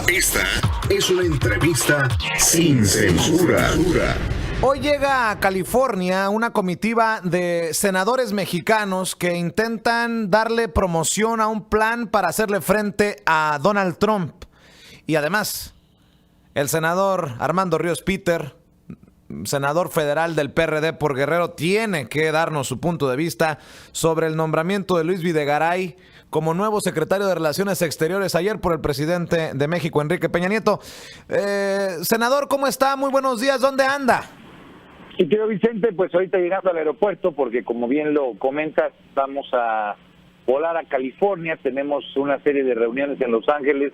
Esta es una entrevista sin censura. Hoy llega a California una comitiva de senadores mexicanos que intentan darle promoción a un plan para hacerle frente a Donald Trump. Y además, el senador Armando Ríos Peter, senador federal del PRD por Guerrero, tiene que darnos su punto de vista sobre el nombramiento de Luis Videgaray como nuevo secretario de Relaciones Exteriores ayer por el presidente de México, Enrique Peña Nieto. Senador, ¿cómo está? Muy buenos días. ¿Dónde anda? Sí, tío Vicente, pues ahorita llegando al aeropuerto, porque como bien lo comentas, vamos a volar a California, tenemos una serie de reuniones en Los Ángeles.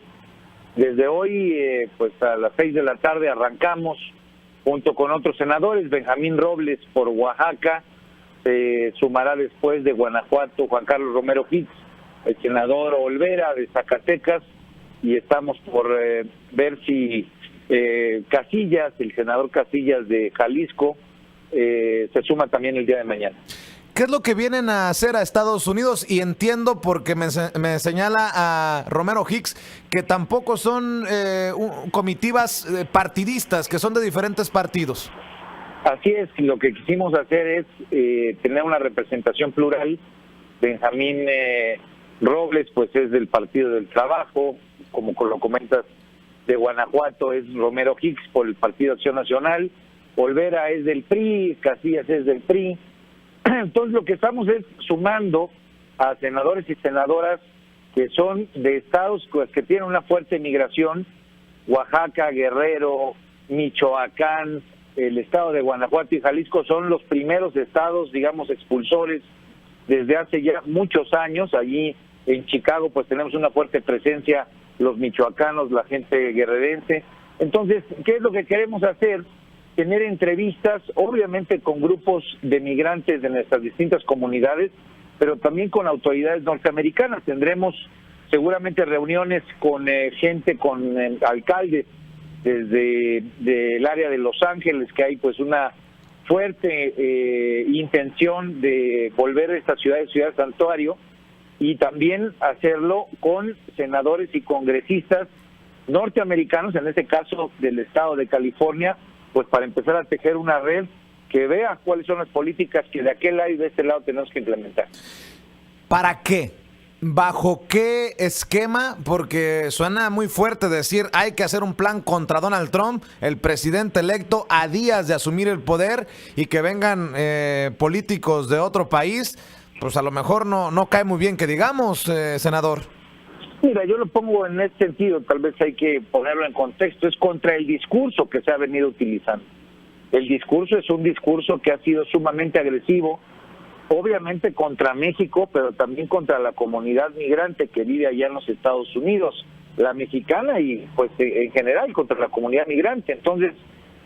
Desde hoy, pues a las 6 de la tarde arrancamos, junto con otros senadores. Benjamín Robles por Oaxaca, se sumará después de Guanajuato Juan Carlos Romero Hicks, el senador Olvera de Zacatecas, y estamos por ver si Casillas, el senador Casillas de Jalisco, se suma también el día de mañana. ¿Qué es lo que vienen a hacer a Estados Unidos? Y entiendo, porque me señala a Romero Hicks, que tampoco son comitivas partidistas, que son de diferentes partidos. Así es, lo que quisimos hacer es tener una representación plural. Benjamín Robles, pues es del Partido del Trabajo, como lo comentas, de Guanajuato es Romero Hicks por el Partido Acción Nacional, Olvera es del PRI, Casillas es del PRI. Entonces lo que estamos es sumando a senadores y senadoras que son de estados que tienen una fuerte migración: Oaxaca, Guerrero, Michoacán, el estado de Guanajuato y Jalisco son los primeros estados, digamos, expulsores desde hace ya muchos años. Allí en Chicago pues tenemos una fuerte presencia, los michoacanos, la gente guerrerense. Entonces, ¿qué es lo que queremos hacer? Tener entrevistas, obviamente con grupos de migrantes de nuestras distintas comunidades, pero también con autoridades norteamericanas. Tendremos seguramente reuniones con gente, con alcaldes desde el área de Los Ángeles, que hay pues una fuerte intención de volver a esta ciudad santuario, y también hacerlo con senadores y congresistas norteamericanos, en este caso del estado de California, pues para empezar a tejer una red que vea cuáles son las políticas que de aquel lado y de este lado tenemos que implementar. ¿Para qué? ¿Bajo qué esquema? Porque suena muy fuerte decir hay que hacer un plan contra Donald Trump, el presidente electo, a días de asumir el poder, y que vengan políticos de otro país. Pues a lo mejor no cae muy bien que digamos, senador. Mira, yo lo pongo en este sentido, tal vez hay que ponerlo en contexto, es contra el discurso que se ha venido utilizando. El discurso es un discurso que ha sido sumamente agresivo, obviamente contra México, pero también contra la comunidad migrante que vive allá en los Estados Unidos, la mexicana y pues en general contra la comunidad migrante. Entonces,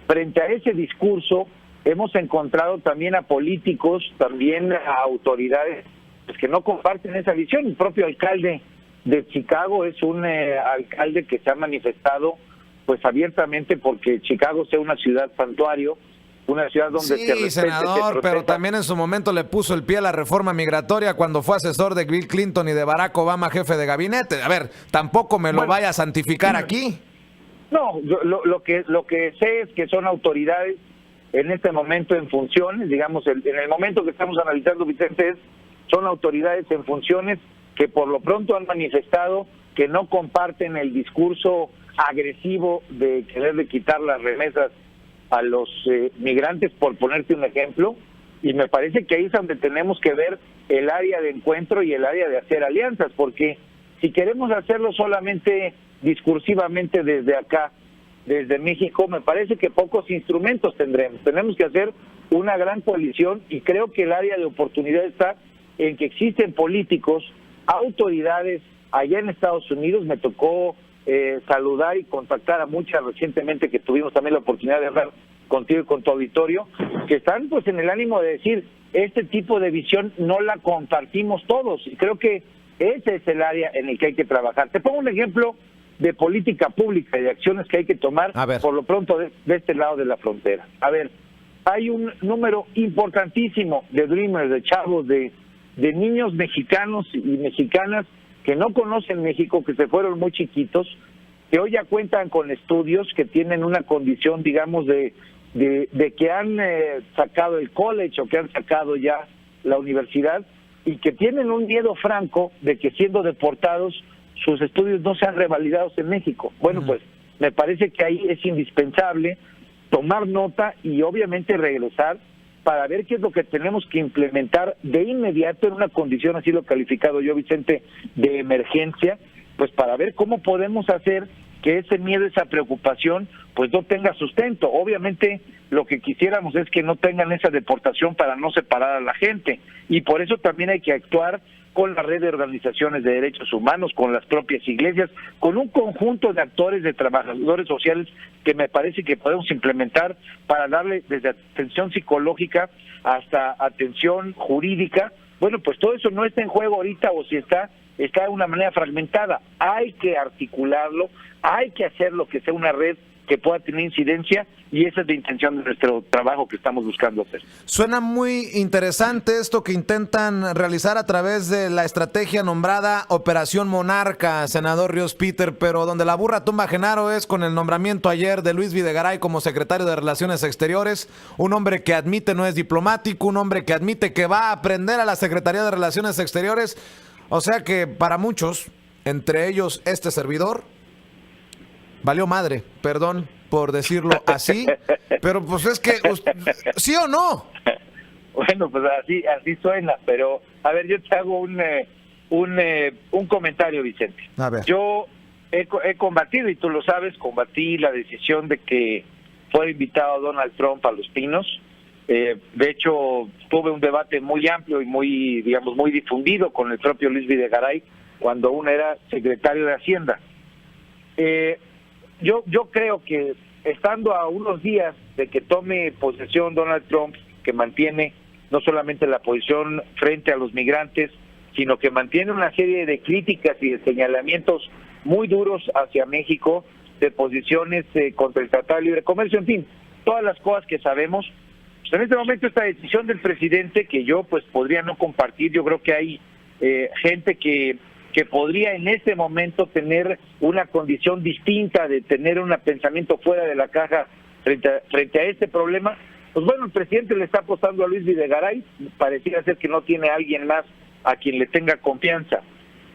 frente a ese discurso, hemos encontrado también a políticos, también a autoridades pues, que no comparten esa visión. El propio alcalde de Chicago es un alcalde que se ha manifestado pues abiertamente porque Chicago sea una ciudad santuario, una ciudad donde se respete, senador, pero también en su momento le puso el pie a la reforma migratoria cuando fue asesor de Bill Clinton y de Barack Obama, jefe de gabinete. A ver, tampoco me lo vaya a santificar aquí. No, lo que sé es que son autoridades en este momento en funciones, digamos, en el momento que estamos analizando, Vicente, son autoridades en funciones que por lo pronto han manifestado que no comparten el discurso agresivo de quererle quitar las remesas a los migrantes, por ponerte un ejemplo, y me parece que ahí es donde tenemos que ver el área de encuentro y el área de hacer alianzas, porque si queremos hacerlo solamente discursivamente desde acá, desde México, me parece que pocos instrumentos tendremos. Tenemos que hacer una gran coalición, y creo que el área de oportunidad está en que existen políticos, autoridades allá en Estados Unidos. Me tocó saludar y contactar a muchas recientemente, que tuvimos también la oportunidad de hablar contigo y con tu auditorio, que están pues en el ánimo de decir, este tipo de visión no la compartimos todos, y creo que ese es el área en el que hay que trabajar. Te pongo un ejemplo de política pública y de acciones que hay que tomar por lo pronto de este lado de la frontera. A ver, hay un número importantísimo de dreamers, de chavos, de niños mexicanos y mexicanas que no conocen México, que se fueron muy chiquitos, que hoy ya cuentan con estudios que tienen una condición, digamos, de que han sacado el college o que han sacado ya la universidad y que tienen un miedo franco de que siendo deportados sus estudios no sean revalidados en México. Bueno, pues me parece que ahí es indispensable tomar nota y obviamente regresar para ver qué es lo que tenemos que implementar de inmediato en una condición, así lo he calificado yo, Vicente, de emergencia, pues para ver cómo podemos hacer que ese miedo, esa preocupación, pues no tenga sustento. Obviamente lo que quisiéramos es que no tengan esa deportación para no separar a la gente, y por eso también hay que actuar con la red de organizaciones de derechos humanos, con las propias iglesias, con un conjunto de actores, de trabajadores sociales que me parece que podemos implementar para darle desde atención psicológica hasta atención jurídica. Bueno, pues todo eso no está en juego ahorita, o si está de una manera fragmentada. Hay que articularlo, hay que hacer lo que sea una red que pueda tener incidencia, y esa es la intención de nuestro trabajo que estamos buscando hacer. Suena muy interesante esto que intentan realizar a través de la estrategia nombrada Operación Monarca, senador Ríos Peter, pero donde la burra tumba a Genaro es con el nombramiento ayer de Luis Videgaray como secretario de Relaciones Exteriores, un hombre que admite no es diplomático, un hombre que admite que va a aprender a la Secretaría de Relaciones Exteriores, o sea que para muchos, entre ellos este servidor, valió madre, perdón por decirlo así, pero pues es que, ¿sí o no? Bueno, pues así suena, pero a ver, yo te hago un comentario, Vicente. A ver. Yo he combatido, y tú lo sabes, combatí la decisión de que fuera invitado Donald Trump a Los Pinos. De hecho, tuve un debate muy amplio y muy, digamos, muy difundido con el propio Luis Videgaray cuando aún era secretario de Hacienda. Yo creo que estando a unos días de que tome posesión Donald Trump, que mantiene no solamente la posición frente a los migrantes, sino que mantiene una serie de críticas y de señalamientos muy duros hacia México, de posiciones contra el Tratado de Libre Comercio, en fin, todas las cosas que sabemos. Pues en este momento esta decisión del presidente, que yo pues podría no compartir, yo creo que hay gente que podría en este momento tener una condición distinta, de tener un pensamiento fuera de la caja frente a este problema. Pues bueno, el presidente le está apostando a Luis Videgaray, pareciera ser que no tiene a alguien más a quien le tenga confianza.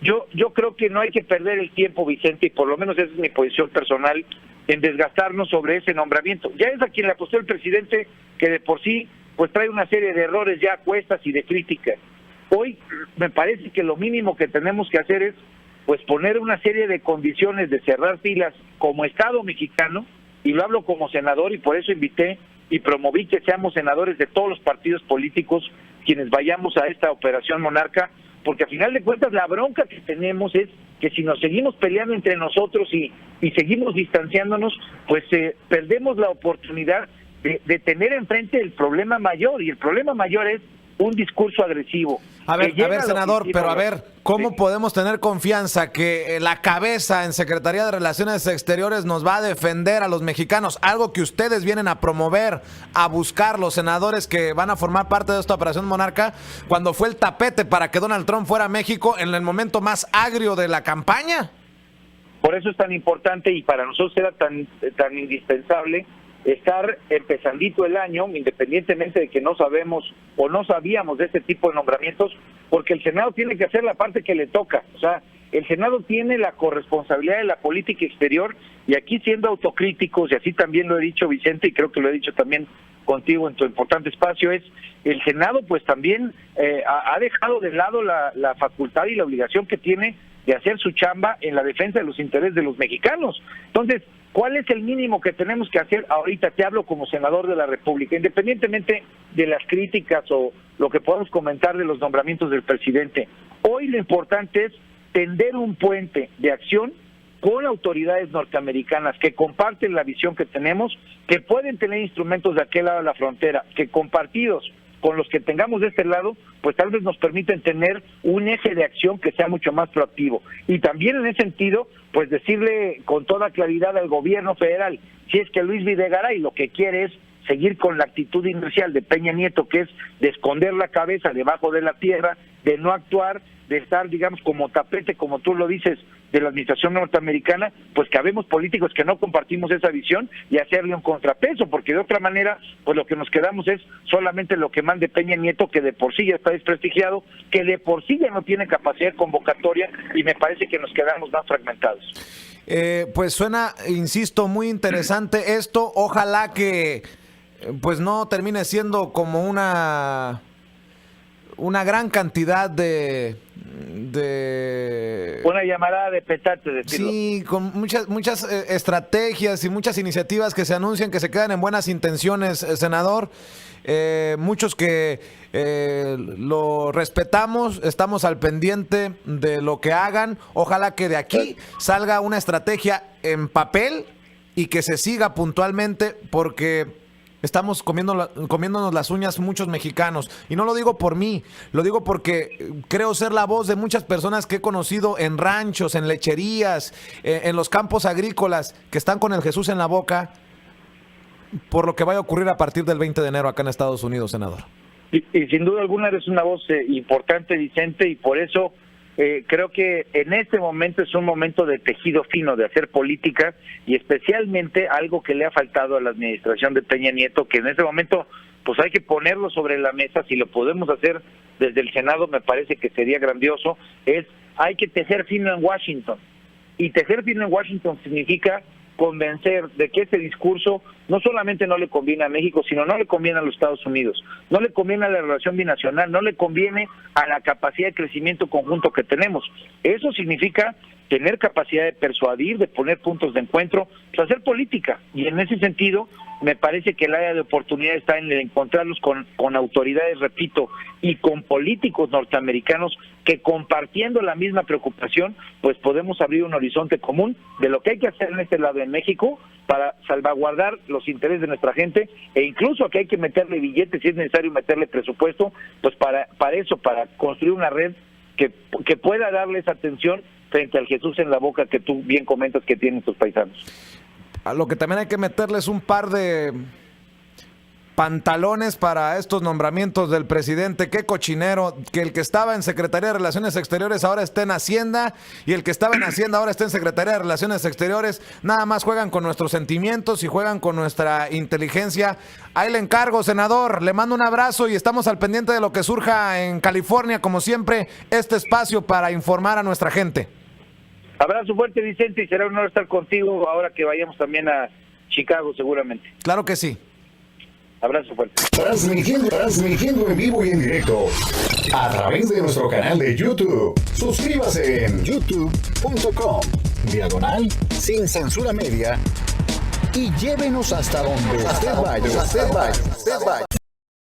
Yo creo que no hay que perder el tiempo, Vicente, y por lo menos esa es mi posición personal, en desgastarnos sobre ese nombramiento. Ya es a quien le apostó el presidente, que de por sí pues trae una serie de errores ya a cuestas y de críticas. Hoy me parece que lo mínimo que tenemos que hacer es pues poner una serie de condiciones de cerrar filas como Estado mexicano, y lo hablo como senador, y por eso invité y promoví que seamos senadores de todos los partidos políticos quienes vayamos a esta Operación Monarca, porque a final de cuentas la bronca que tenemos es que si nos seguimos peleando entre nosotros y seguimos distanciándonos, pues perdemos la oportunidad de tener enfrente el problema mayor, y el problema mayor es un discurso agresivo. A ver, senador, pero a ver, ¿cómo podemos tener confianza que la cabeza en Secretaría de Relaciones Exteriores nos va a defender a los mexicanos? Algo que ustedes vienen a promover, a buscar, los senadores que van a formar parte de esta Operación Monarca, cuando fue el tapete para que Donald Trump fuera a México en el momento más agrio de la campaña. Por eso es tan importante, y para nosotros era tan indispensable estar empezandito el año, independientemente de que no sabemos o no sabíamos de este tipo de nombramientos, porque el Senado tiene que hacer la parte que le toca. O sea, el Senado tiene la corresponsabilidad de la política exterior, y aquí, siendo autocríticos, y así también lo he dicho, Vicente, y creo que lo he dicho también contigo en tu importante espacio, es el Senado pues también ha dejado de lado la facultad y la obligación que tiene de hacer su chamba en la defensa de los intereses de los mexicanos. Entonces, ¿cuál es el mínimo que tenemos que hacer? Ahorita te hablo como senador de la República, independientemente de las críticas o lo que podamos comentar de los nombramientos del presidente. Hoy lo importante es tender un puente de acción con autoridades norteamericanas que comparten la visión que tenemos, que pueden tener instrumentos de aquel lado de la frontera, que compartidos con los que tengamos de este lado, pues tal vez nos permiten tener un eje de acción que sea mucho más proactivo. Y también en ese sentido, pues decirle con toda claridad al gobierno federal, si es que Luis Videgaray lo que quiere es seguir con la actitud inicial de Peña Nieto, que es de esconder la cabeza debajo de la tierra, de no actuar, de estar, digamos, como tapete, como tú lo dices, de la administración norteamericana, pues que habemos políticos que no compartimos esa visión y hacerle un contrapeso, porque de otra manera, pues lo que nos quedamos es solamente lo que mande Peña Nieto, que de por sí ya está desprestigiado, que de por sí ya no tiene capacidad convocatoria, y me parece que nos quedamos más fragmentados. Pues suena, insisto, muy interesante esto. Ojalá que pues no termine siendo como una gran cantidad de una llamarada de petate, decirlo. Sí, con muchas estrategias y muchas iniciativas que se anuncian, que se quedan en buenas intenciones, senador. Muchos que lo respetamos, estamos al pendiente de lo que hagan. Ojalá que de aquí salga una estrategia en papel y que se siga puntualmente, porque estamos comiéndonos las uñas muchos mexicanos. Y no lo digo por mí, lo digo porque creo ser la voz de muchas personas que he conocido en ranchos, en lecherías, en los campos agrícolas, que están con el Jesús en la boca por lo que vaya a ocurrir a partir del 20 de enero acá en Estados Unidos, senador. Y sin duda alguna eres una voz importante, Vicente, y por eso creo que en este momento es un momento de tejido fino, de hacer política, y especialmente algo que le ha faltado a la administración de Peña Nieto, que en este momento pues hay que ponerlo sobre la mesa. Si lo podemos hacer desde el Senado, me parece que sería grandioso. Hay que tejer fino en Washington, y tejer fino en Washington significa convencer de que ese discurso no solamente no le conviene a México, sino no le conviene a los Estados Unidos, no le conviene a la relación binacional, no le conviene a la capacidad de crecimiento conjunto que tenemos. Eso significa tener capacidad de persuadir, de poner puntos de encuentro, pues hacer política. Y en ese sentido, me parece que el área de oportunidad está en el encontrarlos con autoridades, repito, y con políticos norteamericanos que, compartiendo la misma preocupación, pues podemos abrir un horizonte común de lo que hay que hacer en este lado en México para salvaguardar los intereses de nuestra gente, e incluso que hay que meterle billetes, si es necesario meterle presupuesto, pues para eso, para construir una red que pueda darles atención frente al Jesús en la boca que tú bien comentas que tienen tus paisanos. A lo que también hay que meterles un par de pantalones para estos nombramientos del presidente. Qué cochinero, que el que estaba en Secretaría de Relaciones Exteriores ahora esté en Hacienda, y el que estaba en Hacienda ahora está en Secretaría de Relaciones Exteriores. Nada más juegan con nuestros sentimientos y juegan con nuestra inteligencia. Ahí le encargo, senador, le mando un abrazo y estamos al pendiente de lo que surja en California, como siempre, este espacio para informar a nuestra gente. Abrazo fuerte, Vicente, y será un honor estar contigo ahora que vayamos también a Chicago, seguramente. Claro que sí. Abrazo fuerte. Transmitiendo en vivo y en directo a través de nuestro canal de YouTube. Suscríbase en youtube.com/Sin Censura Media y llévenos hasta donde usted vaya.